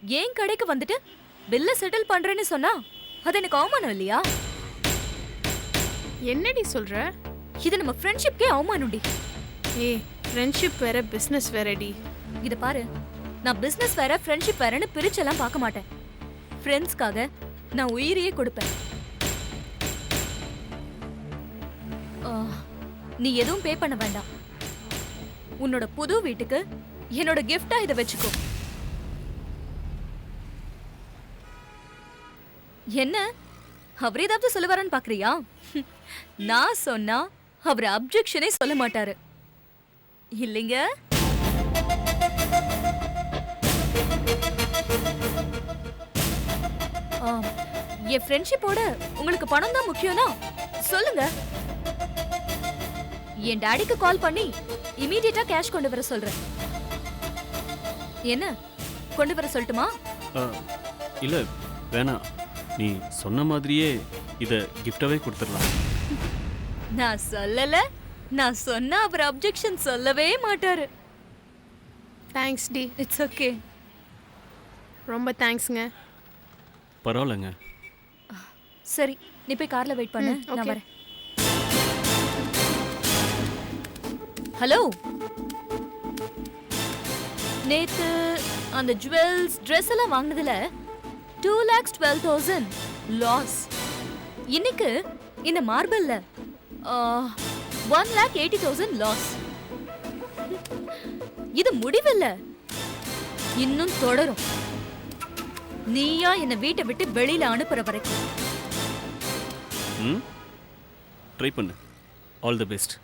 ஏன் கடைக்கு வந்துட்டு பில்ல செட்டில் பண்றேன்னு சொன்னா அது எனக்கு அவமானம் இல்லையா? என்னடி சொல்ற? இது நம்ம ஃப்ரெண்ட்ஷிப்க்கே அவமானம்டி. ஏய், ஃப்ரெண்ட்ஷிப் வேற பிசினஸ் வேறடி. இத பாரு, நான் பிசினஸ் வேற ஃப்ரெண்ட்ஷிப் வேறன்னு பிரிச்செல்லாம் பார்க்க மாட்டேன். ஃப்ரெண்ட்ஸ்க்காக நான் உயிரையே கொடுப்பேன். நீ எதுவும் பே பண்ண வேண்டாம். உன்னோட புது வீட்டுக்கு என்னோட கிஃப்டா இதை வச்சுக்கோ. என்ன அவர் ஏதாவது சொல்லுவாரன்னு பாக்குறியா? நான் சொன்னா அவர் அப்ஜெக்ஷனே சொல்ல மாட்டாரு இல்லைங்க. என் ஃப்ரெண்ட்ஷிப்போட உங்களுக்கு பணம் தான் முக்கியம்னா சொல்லுங்க. என் டாடிக்கு கால் பண்ணி இமீடியட்டா கேஷ் கொண்டு வர சொல்றேன். என்ன கொண்டு வர சொல்லட்டுமா? இல்ல வேணாம், நீ சொன்ன மாதிரியே இத கிஃப்டாவே கொடுத்துடலாம். நான் சொல்லல, நான் சொன்னா அவர் அப்ஜெக்ஷன் சொல்லவே மாட்டாரு. தேங்க்ஸ் டி. It's okay. ரொம்ப தேங்க்ஸ்ங்க. பரவாயில்லைங்க. சரி, நீ போய் கார்ல வெயிட் பண்ணு, நான் வரேன். ஹலோ, நேத்து அந்த ஜுவல்ஸ் ட்ரெஸ் எல்லாம் வாங்கினதுல 2,12,000 லாஸ். இன்னைக்கு இந்த மார்பிள்ல 1,80,000 லாஸ். இது முடிவில்ல, இன்னும் தொடரும். நீயா என்ன வீட்டை விட்டு வெளியில அனுப்புற வரைக்கும். ட்ரை பண்ணு. All the best.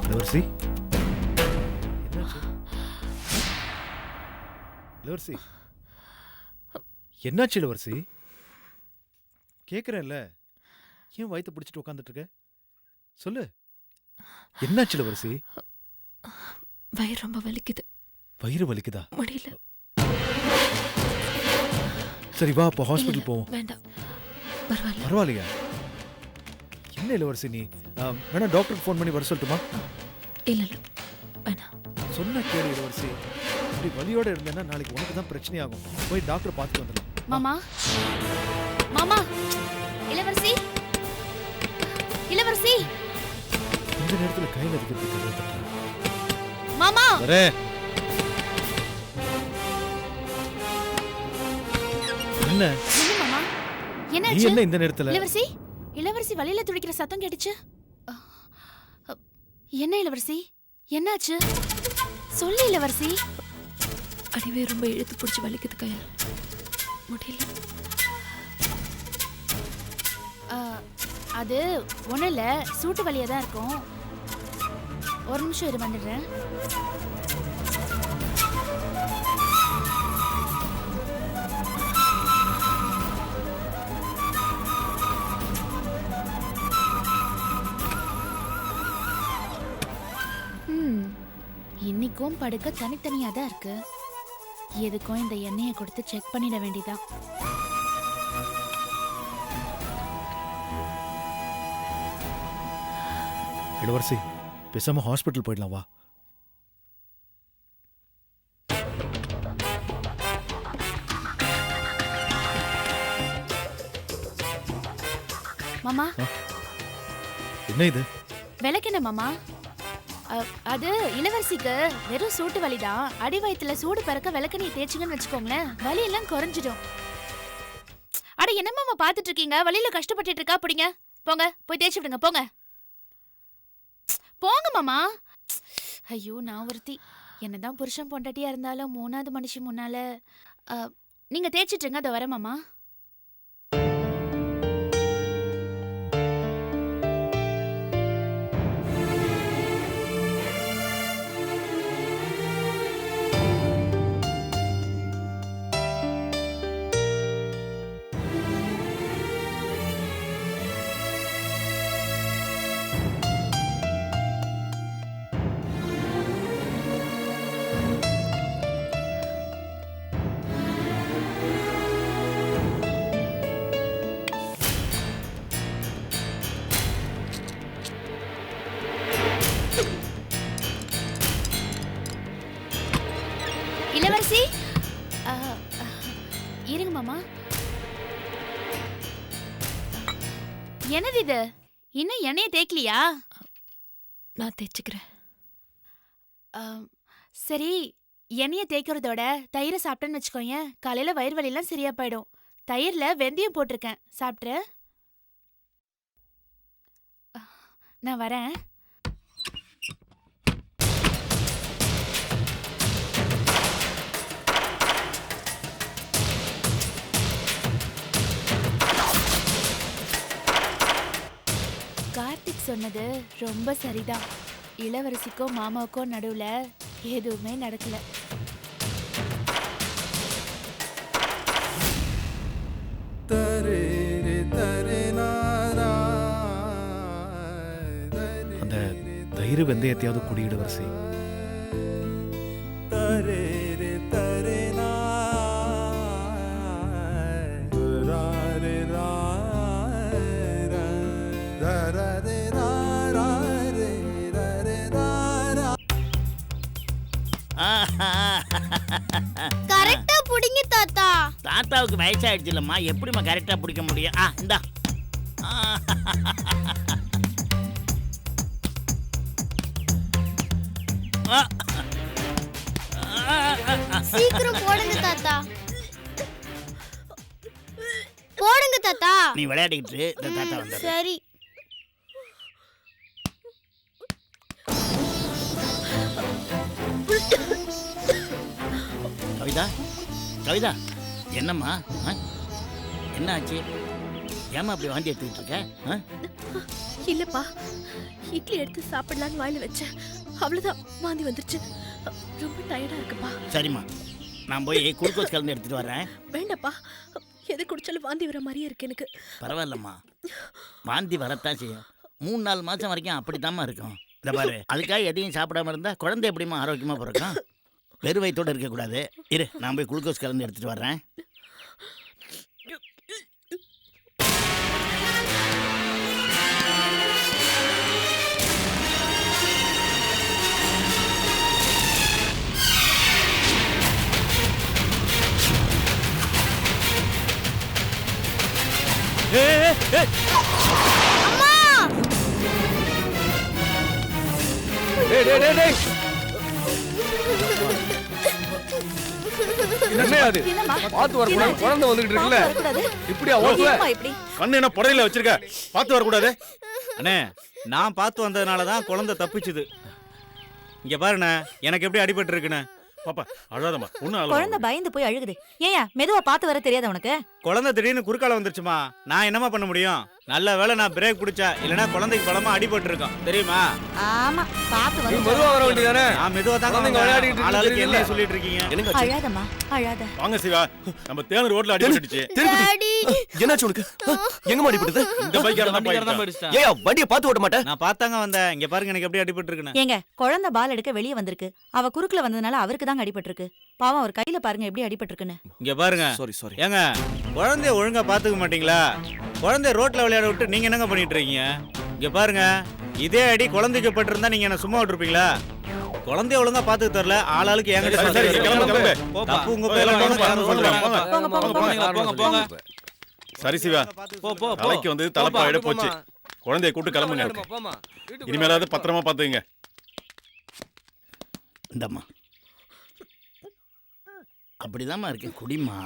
இளவரசி, இளவரசி என்னாச்சு? இளவரசி கேக்குறேன்ல, ஏன் வயித்தை பிடிச்சிட்டு உட்காந்துட்டு இருக்க? சொல்லு, என்னாச்சு இளவரசி? வயிறு ரொம்ப வலிக்குது. வயிறு வலிக்குதா? முடியல. சரி வா, அப்போ ஹாஸ்பிட்டல் போவோம். வேண்டாம், பரவாயில்ல. பரவாயில்லையா? என்ன இளவரசி நீ வேணா டாக்டருக்கு ஃபோன் பண்ணி வர சொல்லட்டுமா? இல்ல வேணாம். சொன்ன கேளு இளவரசி, இப்படி வலியோட இருந்தேன்னா நாளைக்கு உனக்கு தான் பிரச்சனை ஆகும். போய் டாக்டர் பார்த்துட்டு வந்துடலாம். மாமா, மாமா, இளவரசி, இளவரசி. இந்த நேரத்துல கையில இருக்கிறதுக்கு மாமா, வரே. என்ன மாமா, நீ என்னாச்சு? என்ன இந்த நேரத்துல? இளவரசி, இளவரசி வலியில துடிக்கிற சத்தம் கேட்டுச்சு. என்ன இளவரசி, என்னாச்சு? சொல்லு இளவரசி. அடிவே ரொம்ப இழுத்து பிடிச்சி வலிக்குது கையால். முடியல. அது ஒன்றும் இல்லை, சூட்டு வலியாக தான் இருக்கும். ஒரு நிமிஷம் இரு, வந்துடுறேன். இன்னைக்கும் படுக்க தனித்தனியா தான் இருக்கு. எதுக்கும் இந்த எண்ணெயை கொடுத்து செக் பண்ணிட வேண்டியதான். இளவரசி, பேசாம ஹாஸ்பிட்டல் போயிடலாம் வா. மாமா, என்ன இது? விளக்கென்ன மாமா? அது இளவரசிக்கு வெறும் சூட்டு வலிதான். அடி வயிற்றுல சூடு பறக்க விளக்கெண்ணெய் தேய்ச்சிங்கன்னு வச்சுக்கோங்களேன், வலி எல்லாம் குறைஞ்சிடும். அட என்ன மாமா பாத்துட்டு இருக்கீங்க? வலியில கஷ்டப்பட்டு இருக்கா? பிடிங்க, போங்க போய் தேய்ச்சி விடுங்க. போங்க போங்க மாமா. ஐயோ நான் ஒருத்தி என்னதான் புருஷன் பொண்டாட்டியா இருந்தாலும் மூணாவது மனுஷி முன்னால அ, நீங்க தேய்ச்சிட்டுங்க அதை வரேன் மாமா. இளவரசி அ, அ, இருங்க மாமா. என்னது இது? இன்னும் எண்ணெயை தேய்க்கலையா? நான் தேய்ச்சிக்கிறேன். சரி, எண்ணெயை தேய்க்கிறதோட தயிரை சாப்பிட்டேன்னு வச்சுக்கோங்க, காலையில வயிறு வலியெல்லாம் சரியா போயிடும். தயிர்ல வெந்தயம் போட்டிருக்கேன், சாப்பிட்ரு. நான் வரேன். கார்த்திக் சொன்னது ரொம்ப சரிதான். இளவரசிக்கும் மாமாவுக்கும் நடுவுல எதுவுமே நடக்கல. அந்த தயிர் வெந்தயத்தையாவது குடியிட வரிசை. கரெக்டா புடிங்க தாத்தா. தாத்தாவுக்கு வயசாயிடுச்சு இல்லம்மா, எப்படிம்மா கரெக்டா பிடிக்க முடியும்? இந்தா. சீக்கிரம் போடுங்க தாத்தா. போடுங்க தாத்தா. நீ விளையாடிக்கிட்டு இந்த தாத்தா வந்து. சரி. கவிதா, கவிதா, என்னம்மா? என்ன ஆச்சு? ஏம்மா அப்படி வாந்தி எடுத்துக்கிட்டு இருக்க? இல்லப்பா, இட்லி எடுத்து சாப்பிடலான்னு வாயில வச்சேன், அவ்வளவுதான் வாந்தி வந்துருச்சு. ரொம்ப டயர்டா இருக்குப்பா. சரிம்மா, நான் போய் குளுக்கோஸ் கலந்து எடுத்துட்டு வரேன். வேண்டாப்பா, எது குடிச்சாலும் வாந்தி வர மாதிரியே இருக்கு எனக்கு. பரவாயில்லம்மா, வாந்தி வரத்தான் செய்யும். 3-4 மாசம் வரைக்கும் அப்படித்தாம்மா இருக்கும். இந்த பாரு, அதுக்காக எதையும் சாப்பிடாம இருந்தா குழந்தை எப்படிம்மா ஆரோக்கியமா பிறக்கும்? வெறும் வயிற்றோட இருக்கக்கூடாது. இரு, நான் போய் குளுக்கோஸ் கலந்து எடுத்துட்டு வர்றேன். பாத்து வரக்கூடாது, குழந்தை வந்துகிட்டு இருக்குல்ல, இப்படியா ஓட்டுவ? கண்ணு என்ன புடையில வச்சிருக்க? பார்த்து வரக்கூடாது. அண்ணே, நான் பார்த்து வந்ததுனாலதான் குழந்தை தப்பிச்சுது. இங்க பாருண்ணே, எனக்கு எப்படி அடிபட்டு இருக்குண்ணே. பாப்பா அழாதம்மா, ஒன்னும் குழந்தை பயந்து போய் அழுகுது. ஏயா மெதுவா பார்த்து வர தெரியாத உனக்கு? குழந்தை திடீர்னு குறுக்கால வந்துருச்சுமா, நான் என்னமா பண்ண முடியும்? நல்ல வேளை நான் பிரேக் பிடிச்சா, இல்லனா குழந்தைக்கு பலமா அடிபட்டு இருக்கும் தெரியுமா? ஆமா, பார்த்து நீ வர. மெதுவா வர வேண்டியதானே? நான் மெதுவா தான் குழந்தைங்க விளையாடிட்டு ஆளாளுக்கு இருக்குல்ல. என்ன சொல்லிட்டு இருக்கீங்க? அழாதம்மா, அழாத. வாங்க சிவா, நம்ம தேனூர் ரோட்ல அடிபட்டுச்சு. டாடி. என்னாச்சு உனக்கு? எங்க மாடிப்படுது? இந்த பைக்கார தான் போயிட்டான். ஏயா வண்டியை பார்த்து ஓட்ட மாட்டேன்? நான் பார்த்தாங்க வந்தேன். இங்க பாருங்க, எனக்கு எப்படி அடிபட்டு இருக்குன்னு. ஏங்க, குழந்தை பால் எடுக்க வெளியே வந்திருக்கு. அவ குறுக்குல வந்ததுனால அவருக்கு தாங்க அடிபட்டிருக்கு. பாவம், அவர் கையில பாருங்க எப்படி அடிபட்டிருக்குன்னு. இங்க பாருங்க, சாரி. ஏங்க குழந்தைய ஒழுங்கா பாத்துக்க மாட்டீங்களா? குழந்தைய ரோட்ல விளையாட விட்டு நீங்க என்னங்க பண்ணிட்டு இருக்கீங்க? இங்க பாருங்க, இதே அடி குழந்தைக்கு பட்டிருந்தா நீங்க என்ன சும்மா விட்டுருப்பீங்களா? குழந்தைய ஒழுங்கா பாத்துக்க தெரியல, ஆளாளுக்கு என்கிட்ட தப்பு உங்க பேர்ல சரி சிவா, தலைக்கு வந்து தலைப்பாயிட போச்சு. குழந்தைய கூட்டு கிளம்புங்க. இனிமேலாவது பத்திரமா பாத்துங்க. இந்தம்மா, அப்படிதாம்மா இருக்கு, குடிமா.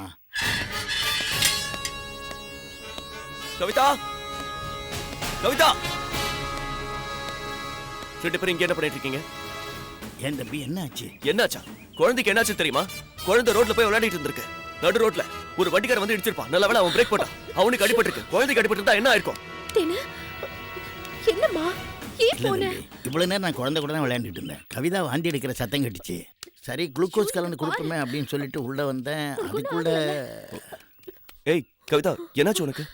கவிதா, கவிதா, ரெண்டு பேரும் இங்க என்ன பண்ணிட்டு இருக்கீங்க? ஏன் தம்பி என்ன ஆச்சு? என்னாச்சா? குழந்தைக்கு என்னாச்சு தெரியுமா? குழந்தை ரோட்ல போய் விளையாடிட்டு இருந்திருக்கு. நடு ரோட்ல ஒரு வண்டிக்காரன் வந்து இடிச்சிருப்பான். நல்ல வேளை அவன் பிரேக் போட்டான். அவனுக்கு அடிபட்டிருக்கு. குழந்தைக்கு அடிபட்டிருந்தா என்ன ஆயிருக்கும்? என்னம்மா ஏன் இல்ல போன? தம்பி, இவ்வளவு நேரம் நான் குழந்தை கூட தான் விளையாண்டுட்டு இருந்தேன். கவிதா வாந்தி எடுக்கிற சத்தம் கேட்டுச்சு. சரி குளுக்கோஸ் கலந்து கொடுப்போமே அப்படின்னு சொல்லிட்டு உள்ள வந்தேன். அதுக்குள்ள ஏய் கவிதா, என்னாச்சு உனக்கு?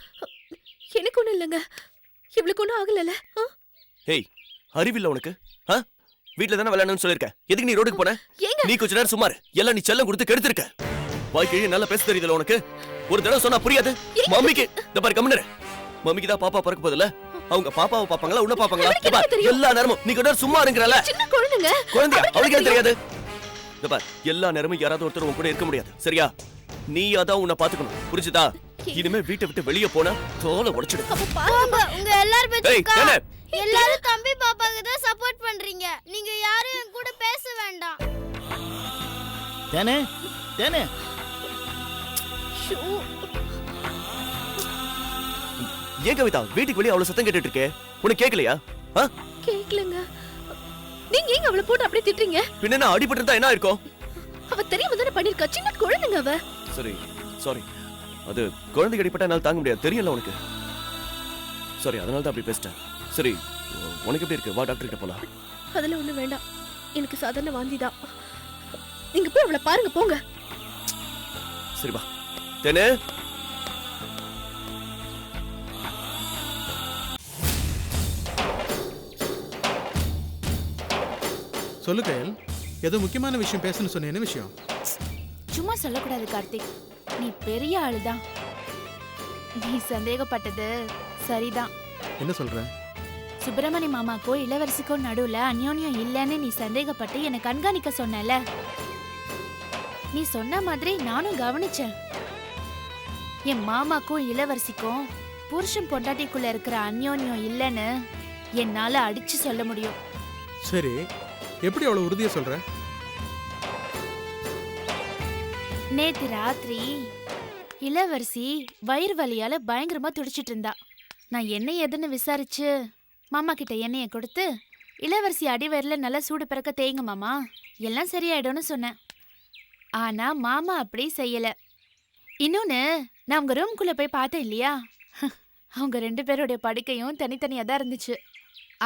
எனக்கு ஒண்ணும் இல்லைங்க. இவளுக்கு ஒன்றும் ஆகலல்ல? ஏய், அறிவில்ல உனக்கு? வீட்ல தானே விளையாடணும்னு சொல்லிருக்கேன். எதுக்கு நீ ரோடுக்கு போன? ஏங்க நீ கொஞ்ச நேரம் சும்மாரு. எல்லாம் நீ செல்லம் கொடுத்து கெடுத்திருக்க. வாய்க்கிழி நல்லா பேச தெரியுதுல உனக்கு? ஒரு தடவை சொன்னா புரியாது? மம்மிக்கு இந்த பாரு கம்முனு. மம்மிக்கு தான் பாப்பா பிறக்க போதில்ல. அவங்க பாப்பாவை பாப்பாங்களா உன்ன பாப்பாங்களா? எல்லா நேரமும் நீ கொஞ்ச நேரம் சும்மா இருங்கறல. சின்ன குழந்தைங்க. குழந்தையா? அவளுக்கு என்ன தெரியாது? இந்த பாரு, எல்லா நேரமும் யாராவது ஒருத்தர் உன் கூட இருக்க முடியாது. சரியா? நீ அதான் உன்னை பாத்துக்கணும். புரிஞ்சுதா? இனிமே வீட்டை விட்டு வெளியே போனா தோலை உடைச்சிடு. போங்க, உங்க எல்லாரும் ஏய், பேச்சுக்கா. என்ன? எல்லாரும் தம்பி பாப்பாக்கு தான் சப்போர்ட் பண்றீங்க. நீங்க யாரும் என் கூட பேச வேண்டாம். தேனே தேனே ஏன் கவிதா வீட்டுக்கு வெளியே அவ்வளவு சத்தம் கேட்டுட்டு இருக்கே? உனக்கு கேட்கலையா? கேக்கலங்க. நீங்க ஏங்க அவளை போட்டு அப்படியே திட்டுறீங்க? பின்ன நான் அடிபட்டு இருந்தா என்ன இருக்கும்? அவ தெரியாம தானே பண்ணிருக்கா. சின்ன குழந்தைங்க அவ. சரி சாரி. அது குழந்தைக்கு அடிபட்டா என்னால தாங்க முடியாது. தெரியல உனக்கு. சாரி, அதனால தான் அப்படி பேசிட்டேன். சரி, உனக்கு எப்படி இருக்கு? வா டாக்டர் கிட்ட போலாம். அதெல்லாம் ஒண்ணும் வேண்டாம். எனக்கு சாதாரண வாந்தி தான். நீங்க போய் அவளை பாருங்க போங்க. சரி வா. தேனே சொல்லு கயல், ஏதோ முக்கியமான விஷயம் பேசணும்னு சொன்ன. என்ன விஷயம்? சும்மா சொல்லக்கூடாது கார்த்திக். நீ பெரிய ஆளுதான். நீ சந்தேகப்பட்டது சரிதான். என்ன சொல்ற? சுப்பிரமணி மாமாக்கோ இளவரசிக்கோ நடுவுல அந்யோன்யம் இல்லைன்னு நீ சந்தேகப்பட்டு என்னை கண்காணிக்க சொன்னல. நீ சொன்ன மாதிரி நானும் கவனிச்சேன். என் மாமாக்கும் இளவரசிக்கும் புருஷன் பொண்டாட்டிக்குள்ள இருக்கிற அந்யோன்யம் இல்லைன்னு என்னால அடிச்சு சொல்ல முடியும். சரி, எப்படி அவ்வளவு உறுதியா சொல்ற? நேத்து ராத்திரி இளவரசி வயிறு வலியால பயங்கரமா துடிச்சிட்டு இருந்தா. நான் என்ன ஏதுன்னு விசாரிச்சு மாமா கிட்ட எண்ணெயை கொடுத்து இளவரசி அடிவயர்ல நல்லா சூடு பிறக்க தேய்ங்க மாமா, எல்லாம் சரியாயிடும்னு சொன்னேன். ஆனா மாமா அப்படி செய்யல. இன்னொன்னு, நான் உங்க ரூம்குள்ள போய் பார்த்தேன் இல்லையா, அவங்க 2 பேருடைய படுக்கையும் தனித்தனியா தான் இருந்துச்சு.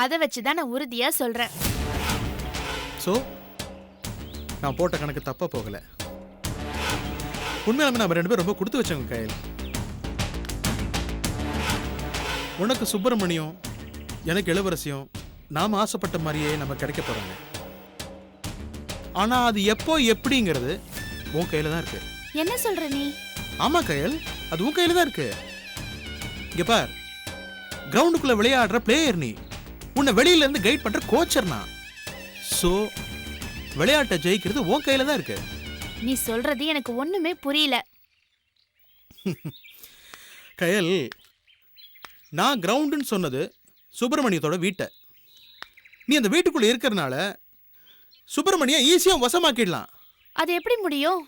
அதை வச்சுதான் நான் உறுதியா சொல்றேன். சோ நான் போட்ட கணக்கு தப்பா போகல. உண்மையாலுமே நம்ம 2 பேரும் ரொம்ப கொடுத்து வச்சவங்க கயல். உனக்கு சுப்பிரமணியம், எனக்கு இளவரசியும் நாம ஆசைப்பட்ட மாதிரியே நம்ம கிடைக்க போறாங்க. ஆனா அது எப்போ எப்படிங்கிறது உன் கையில தான் இருக்கு. என்ன சொல்ற நீ? ஆமா கயல், அது உன் கையில தான் இருக்கு. இங்க பார், கிரவுண்டுக்குள்ள விளையாடுற பிளேயர் நீ, உன்னை வெளியில இருந்து கைட் பண்ற கோச்சர் நான். சோ விளையாட்டை ஜெயிக்கிறது உன் கையில தான் இருக்கு. நீ சொல்றது எனக்கு ஒண்ணுமே புரியல. கயல், நான் கிரவுண்டுன்னு சொன்னது சுப்பிரமணியத்தோட வீட்டை. நீ அந்த வீட்டுக்குள்ள இருக்கிறனால சுப்பிரமணியம் ஈஸியா வசமாக்கிடலாம். அது எப்படி முடியும்?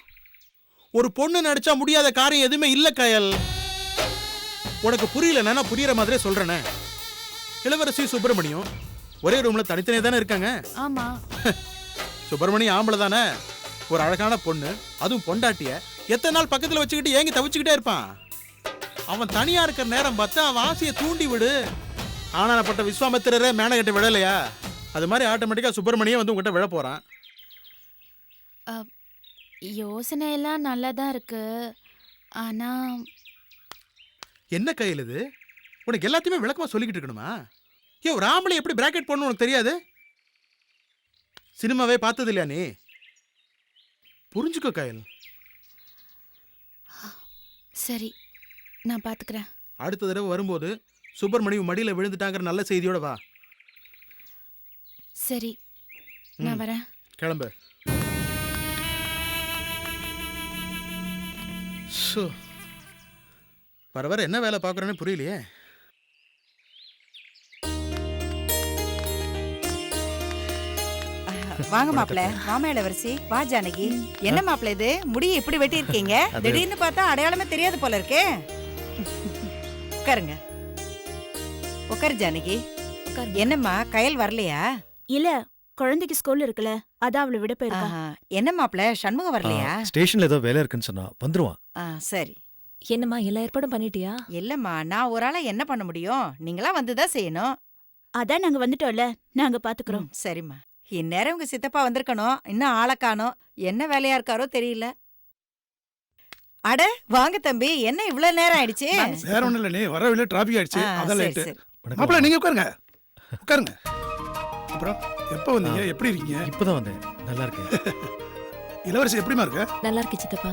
ஒரு பொண்ணு நடிச்சா முடியாத காரியம் எதுவுமே இல்ல கயல். உனக்கு புரியலன்னா நான் புரியற மாதிரியே சொல்றேனே. இளவரசி சுப்பிரமணியம் ஒரே ரூம்ல தனித்தனியே தானே இருக்காங்க. ஆமா. சுப்பிரமணியம் ஆம்பளை தானே, ஒரு அழகான பொண்ணு, அதுவும் பொண்டாட்டிய எத்தனை நாள் பக்கத்துல வச்சுக்கிட்டு ஏங்கி தவிச்சுக்கிட்டே இருப்பான். அவன் தனியா இருக்கிற நேரம் பார்த்து அவன் ஆசையை தூண்டி விடு. ஆனாப்பட்ட விஸ்வாமித்திரரே மேனகிட்ட விழலையா, அது மாதிரி ஆட்டோமேட்டிக்கா சுப்பிரமணியம் வந்து உங்ககிட்ட விழ போறான். யோசனை எல்லாம் நல்லா தான் இருக்கு. ஆனா என்ன கையில் இது? உனக்கு எல்லாத்தையுமே விளக்கமா சொல்லிக்கிட்டு இருக்கணுமா? ஏன் ஒரு ஆம்பளை எப்படி பிராக்கெட் போடணும் உனக்கு தெரியாது? சினிமாவே பார்த்தது இல்லையா நீ? புரிஞ்சுக்கோ கயல். சரி, நான் பாத்துக்கிறேன். அடுத்த தடவை வரும்போது சுப்பிரமணியம் மடியில் விழுந்துட்டாங்கிற நல்ல செய்தியோட வா. சரி, நான் வரேன். கிளம்பு. வர வர என்ன வேலை பார்க்குறேன்னு புரியலையே. வாங்க மாப்பிள்ள. வாமா இளவரசி. வா ஜானகி. என்ன மாப்பிள்ள இது, முடியை இப்படி வெட்டி இருக்கீங்க? திடீர்னு பார்த்தா அடையாளமே தெரியாது போல இருக்கே. உட்காருங்க. உட்காரு ஜானகி. என்னம்மா, கயல் வரலையா? இல்ல, குழந்தைக்கு ஸ்கூல் இருக்குல்ல அதான் அவளை விட போயிருக்கா. ஆஹா. என்ன மாப்பிள சண்முகம் வரலையா? ஸ்டேஷன்ல ஏதோ வேலை இருக்குன்னு சொன்னா வந்துருவான். சரி. என்னம்மா எல்லா ஏற்பாடும் பண்ணிட்டியா? இல்லம்மா நான் ஒரு ஆளா என்ன பண்ண முடியும்? நீங்களா வந்துதான் செய்யணும். அதான் நாங்க வந்துட்டோம்ல, நாங்க பாத்துக்கிறோம். சரிம்மா. இந்நேரம் உங்க சித்தப்பா வந்திருக்கணும். இன்னும் ஆளை காணோம். என்ன வேலையா இருக்காரோ தெரியல. அட வாங்க தம்பி, என்ன இவ்வளவு நேரம் ஆயிடுச்சு? வேற ஒண்ணும் இல்ல, நீ வரவில்லை, டிராபிக் ஆயிடுச்சு, அதான் சரி, லேட்டு. சரி. மாப்பிள்ள நீங்க உட்காருங்க, உட்காருங்க. அப்புறம் எப்ப வந்தீங்க, எப்படி இருக்கீங்க? இப்பதான் வந்தேன், நல்லா இருக்கேன். இளவரசி எப்படிமா இருக்க? நல்லா இருக்கு சித்தப்பா.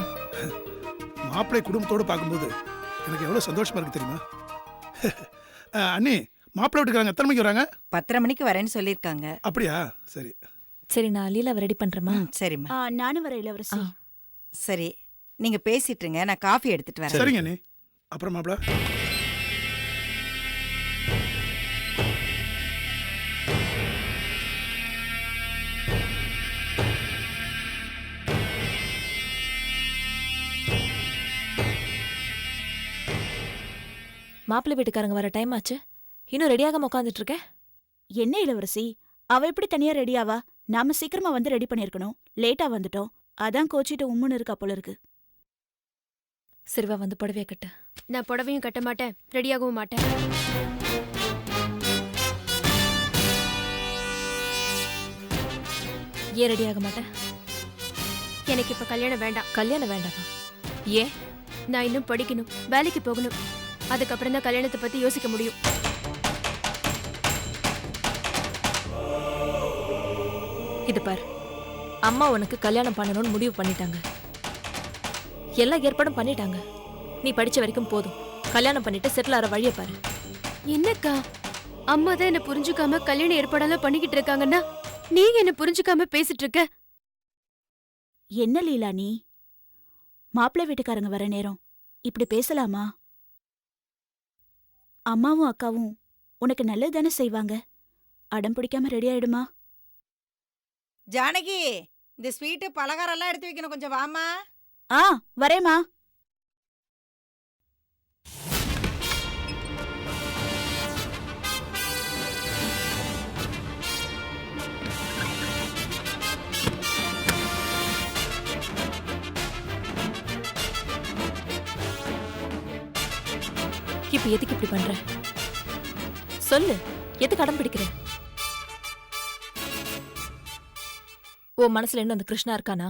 மாப்பிள்ளை குடும்பத்தோடு பார்க்கும்போது எனக்கு எவ்வளவு சந்தோஷமா இருக்கு தெரியுமா? அண்ணி, மாப்பிள்ளை வீட்டுக்காரங்க எத்தனை மணிக்கு வராங்க? 10:30 மணிக்கு வரேன்னு சொல்லிருக்காங்க. அப்படியா? சரி சரி, நான் லீலாவை ரெடி பண்றேம்மா. சரிம்மா. நானும் வர இளவரசி. சரி, நீங்க பேசிட்டு இருங்க, நான் காஃபி எடுத்துட்டு வரேன். சரிங்க அண்ணி. அப்புறம் மாப்பிள்ள மாப்பிள்ளை வீட்டுக்காரங்க வர டைம் ஆச்சு, இன்னும் ரெடியாகாம உட்காந்துட்டு இருக்கேன். என்ன இளவரசி, அவ எப்படி தனியா ரெடியாவா? நாம சீக்கிரமா வந்து ரெடி பண்ணிருக்கணும். லேட்டா வந்துட்டோம், அதான் கோச்சிட்டு உம்முன்னு இருக்கா போல இருக்கு. சரிவா, வந்து புடவைய கட்டு. நான் புடவையும் கட்ட மாட்டேன், ரெடியாகவும் மாட்டேன். ஏன் ரெடியாக மாட்டேன்? எனக்கு இப்ப கல்யாணம் வேண்டாம். கல்யாணம் வேண்டாமா? ஏன்? நான் இன்னும் படிக்கணும், வேலைக்கு போகணும். அதுக்கப்புறம் தான் கல்யாணத்தை பத்தி யோசிக்க முடியும். இது பார், அம்மா உனக்கு கல்யாணம் பண்ணணும்னு முடிவு பண்ணிட்டாங்க. எல்லா ஏற்பாடும் பண்ணிட்டாங்க. நீ படிச்ச வரைக்கும் போதும். கல்யாணம் பண்ணிட்டு செட்டில் ஆற வழிய பாரு. என்னக்கா, அம்மா தான் என்ன புரிஞ்சுக்காம கல்யாண ஏற்பாடெல்லாம் பண்ணிக்கிட்டு இருக்காங்கன்னா நீங்க என்ன புரிஞ்சுக்காம பேசிட்டு இருக்க. என்ன லீலா நீ? மாப்பிள்ளை வீட்டுக்காரங்க வர நேரம் இப்படி பேசலாமா? அம்மாவும் அக்காவும் உனக்கு நல்லது தானே செய்வாங்க. அடம் பிடிக்காம ரெடி ஆயிடுமா? ஜானகி, இந்த ஸ்வீட்டு பலகாரம் எல்லாம் எடுத்து வைக்கணும், கொஞ்சம் வாமா. வரேம்மா. இப்ப எதுக்கு இப்படி பண்ற? சொல்லு, எதுக்கு அடம் பிடிக்கிற? உன் மனசுல இன்னும் அந்த கிருஷ்ணா இருக்கானா?